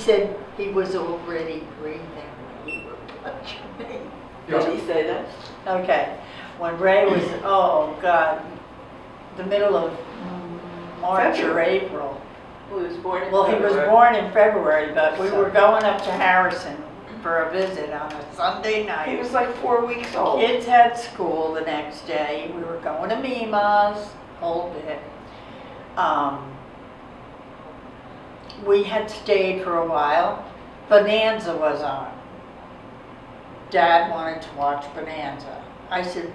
said he was already breathing when you were touching me. Did he say that? Okay, when Ray was, oh God, the middle of March or April. Well, he was born in Well, he was February. born in February, but we were going up to Harrison for a visit on a Sunday He night. was like 4 weeks old. Kids had school the next day. We were going to Mima's, whole bit. We had stayed for a while. Bonanza was on. Dad wanted to watch Bonanza. I said,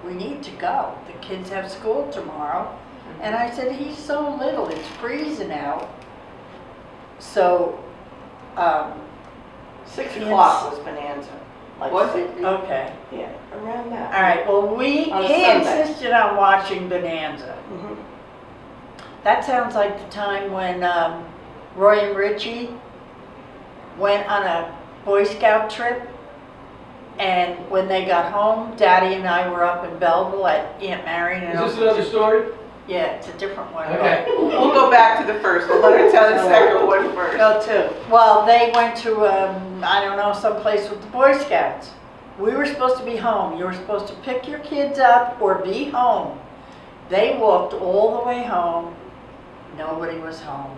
we need to go. The kids have school tomorrow. And I said, he's so little, it's freezing out. So, 6 Yes. o'clock was Bonanza. Like Was six- it? okay. Yeah, around that. All right, well, he On Sunday. insisted on watching Bonanza. Mhm. That sounds like the time when Roy and Richie went on a Boy Scout trip. And when they got home, Daddy and I were up in Belleville at Aunt Marion and Is this Uncle another Jim. story? Yeah, it's a different one. Okay. We'll go back to the first one. Let her tell the second one first. Go too. Well, they went to, I don't know, someplace with the Boy Scouts. We were supposed to be home. You were supposed to pick your kids up or be home. They walked all the way home. Nobody was home.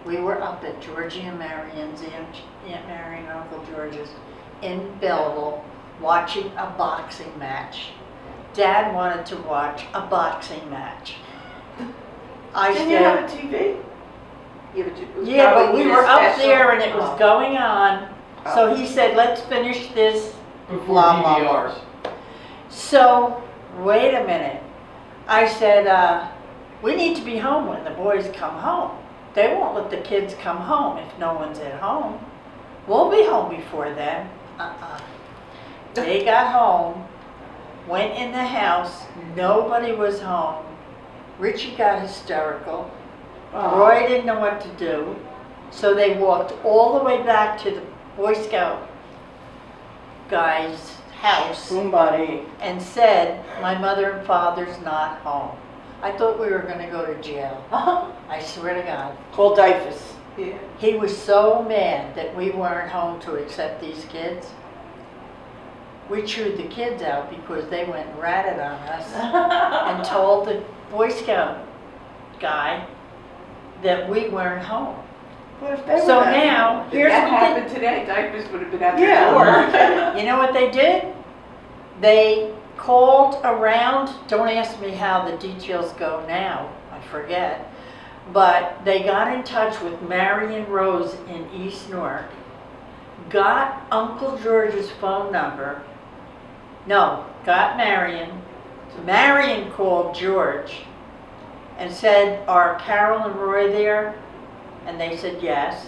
We were up at Georgie and Marion's, Aunt Marion and Uncle George's in Belleville watching a boxing match. Dad wanted to watch a boxing match. I Didn't you said, have a TV? yeah, but we were up special. there and it was Oh. going on. So he said, let's finish this. Before Blah, blah, blah. DVRs. So, wait a minute. I said, we need to be home when the boys come home. They won't let the kids come home if no one's at home. We'll be home before then. They got home, went in the house, nobody was home. Richie got hysterical. Oh. Roy didn't know what to do, so they walked all the way back to the Boy Scout guy's house Somebody. and said, my mother and father's not home. I thought we were gonna go to jail. I swear to God. Called Dyfus. Yeah. He was so mad that we weren't home to accept these kids. We chewed the kids out because they went and ratted on us and told the Boy Scout guy that we weren't home. What if they So were now, If here's that what they, happened today, Dyfus would have been at the Yeah. door. you know what they did? They called around, don't ask me how the details go now, I forget, but they got in touch with Marion Rose in East Newark, got Uncle George's phone number, got Marion. Marion called George and said, are Carol and Roy there? And they said yes.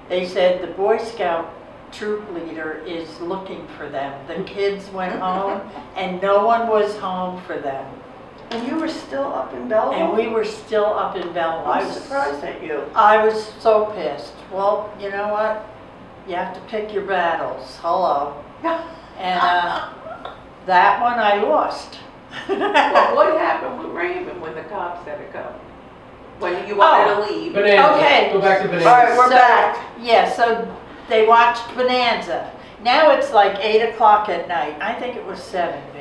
They said the Boy Scout troop leader is looking for them. The kids went home and no one was home for them. And you were still up in Belleville? And we were still up in Belleville. I'm surprised at you. I was so pissed. Well, you know what? You have to pick your battles. Hello. And that one I lost. What happened with Raymond when the cops had to go? When you wanted to leave? Bonanza. Okay. Go back to Bonanza. All right, we're back. Yeah, so they watched Bonanza. Now it's like 8 o'clock at night. I think it was 7, B.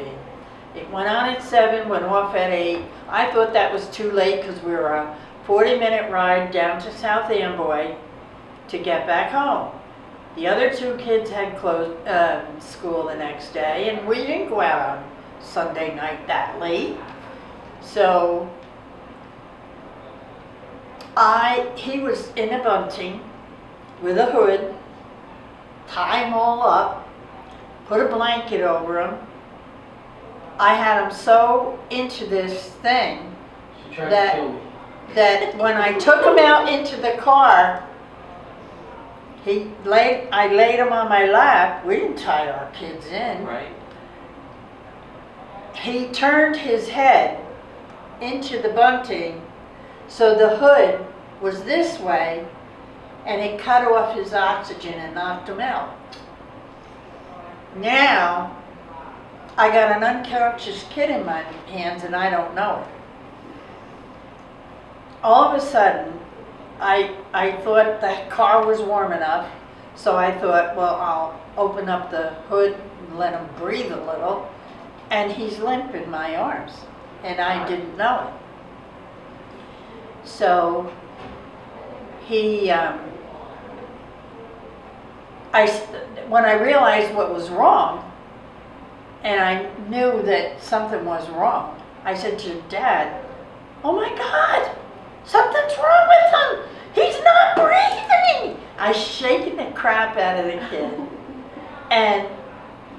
It went on at 7, went off at 8. I thought that was too late because we were a 40-minute ride down to South Amboy to get back home. The other 2 kids had closed school the next day, and we didn't go out on Sunday night that late. So he was in a bunting with a hood, tie him all up, put a blanket over him. I had him so into this thing She tried that- to kill me. that when I took him out into the car, I laid him on my lap. We didn't tie our kids in. Right. He turned his head into the bunting, so the hood was this way, and it cut off his oxygen and knocked him out. Now, I got an unconscious kid in my hands and I don't know it. All of a sudden, I thought the car was warm enough, so I thought, well, I'll open up the hood and let him breathe a little. And he's limp in my arms, and I didn't know it. So he, when I realized what was wrong, and I knew that something was wrong, I said to Dad, "Oh my God, something's wrong with him. He's not breathing." I shaking the crap out of the kid. And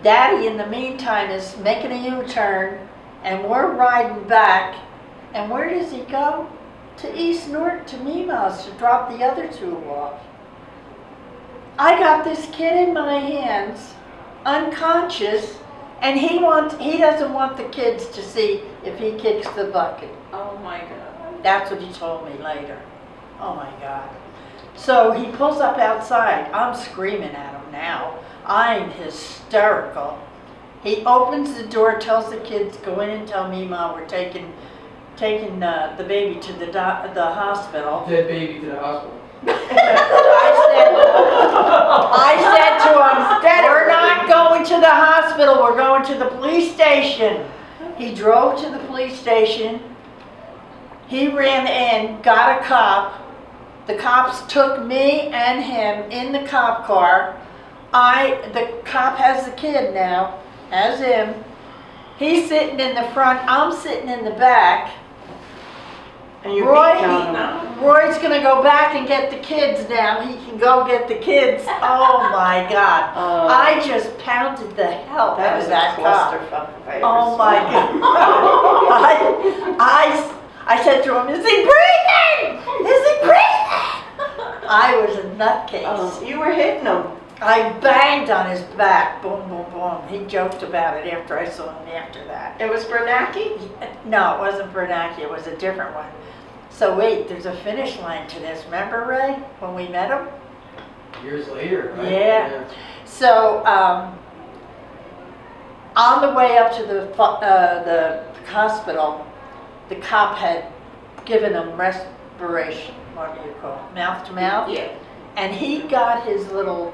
Daddy, in the meantime, is making a U-turn, and we're riding back. And where does he go? To East Norton, to Mima's, to drop the other two off. I got this kid in my hands, unconscious, and he doesn't want the kids to see if he kicks the bucket. Oh my God. That's what he told me later. Oh my God. So he pulls up outside. I'm screaming at him now. I'm hysterical. He opens the door, tells the kids, "Go in and tell Mima we're taking the baby to the hospital." Dead baby to the hospital. I said to him, "We're not going to the hospital, we're going to the police station." He drove to the police station. He ran in, got a cop. The cops took me and him in the cop car. The cop has the kid now, has him. He's sitting in the front, I'm sitting in the back. And you're Roy, beating on him. Roy's gonna go back and get the kids now. He can go get the kids. Oh my God. I just pounded the hell out That of was that a cop. clusterfuck if I ever Oh saw my it. God. I said to him, "Is he breathing? Is he breathing?" I was a nutcase. You were hitting him. I banged on his back, boom, boom, boom. He joked about it after I saw him after that. It was Bernanke? No, it wasn't Bernanke, it was a different one. So wait, there's a finish line to this. Remember, Ray, when we met him? Years later, right? Yeah. So, on the way up to the hospital, the cop had given him respiration, what do you call it, mouth to mouth? Yeah. And he got his little,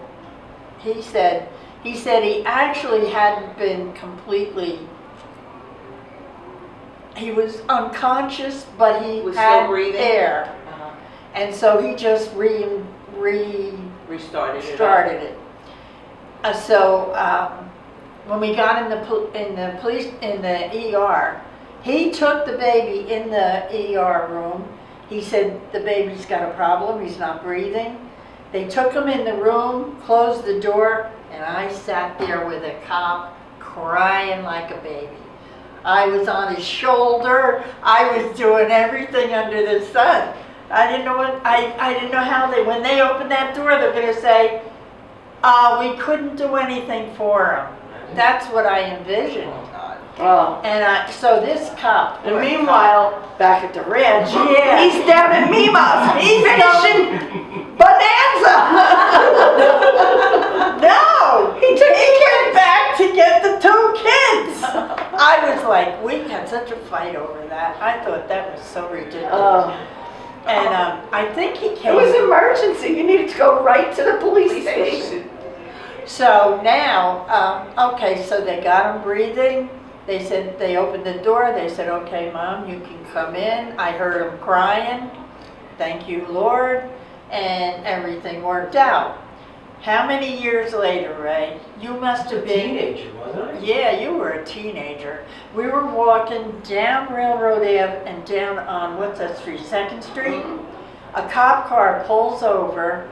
he said he actually hadn't been completely, he was unconscious, but he Was had still breathing? air. Uh-huh. And so he just Restarted it. started it. So when we got in the ER, he took the baby in the ER room. He said the baby's got a problem. He's not breathing. They took him in the room, closed the door, and I sat there with a cop crying like a baby. I was on his shoulder. I was doing everything under the sun. I didn't know I didn't know how when they opened that door, they're going to say, "We couldn't do anything for him." That's what I envisioned. Oh. And so this cop. And meanwhile, back at the ranch, Yeah. he's down at Mima's. He's finishing Bonanza. No, he came back to get the two kids. I was like, we had such a fight over that. I thought that was so ridiculous. And I think he It came. was an emergency. You needed to go right to the police station. So now, okay, so they got him breathing. They said, they opened the door. They said, "Okay, Mom, you can come in." I heard him crying. Thank you, Lord. And everything worked out. How many years later, Ray? You must have been. Teenager, wasn't I? Yeah, you were a teenager. We were walking down Railroad Ave and down on, what's that street, 2nd Street? A cop car pulls over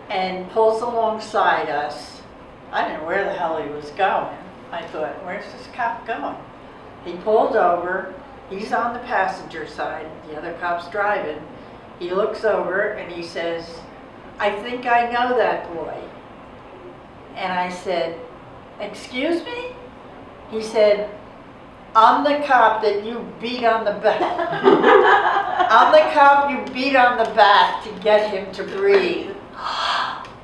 and pulls alongside us. I didn't know where the hell he was going. I thought, where's this cop going? He pulled over. He's on the passenger side. The other cop's driving. He looks over and he says, "I think I know that boy." And I said, "Excuse me?" He said, "I'm the cop that you beat on the back." "I'm the cop you beat on the back to get him to breathe."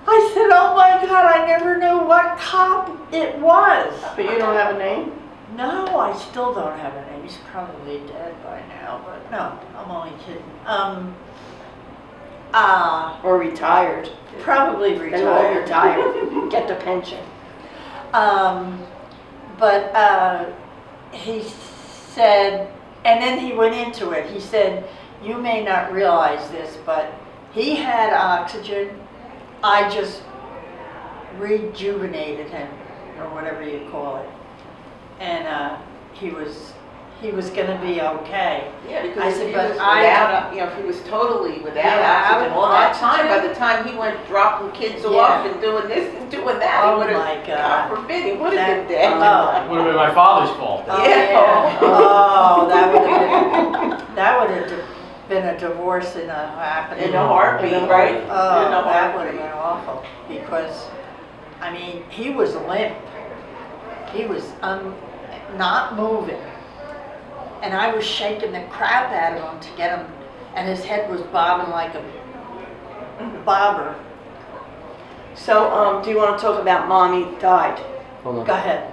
I said, "Oh my God, I never knew what cop it was." But you don't have a name? No, I still don't have a name. He's probably dead by now, but no, I'm only kidding. Or retired. Probably They're all retired. retired. Get the pension. But he said, and then he went into it. He said, you may not realize this, but he had oxygen. I just rejuvenated him, or whatever you call it. And he was going to be okay. Yeah, I because said, if he but was I- without, if he was totally without Yeah, oxygen all that time, oxygen. by the time he went dropping kids Yeah. off and doing this and doing that, Oh he would my have, God. God forbid, he would have been That- dead. oh. Would have been my father's fault. Oh, Yeah. Oh, that would have been a divorce in a happening. In a heartbeat, In a right? heartbeat. Oh, In a that would have heartbeat. been awful, because, I mean, he was limp. He was not moving. And I was shaking the crap out of him to get him, and his head was bobbing like a bobber. So, do you want to talk about Mommy Died? Hold on. Go ahead.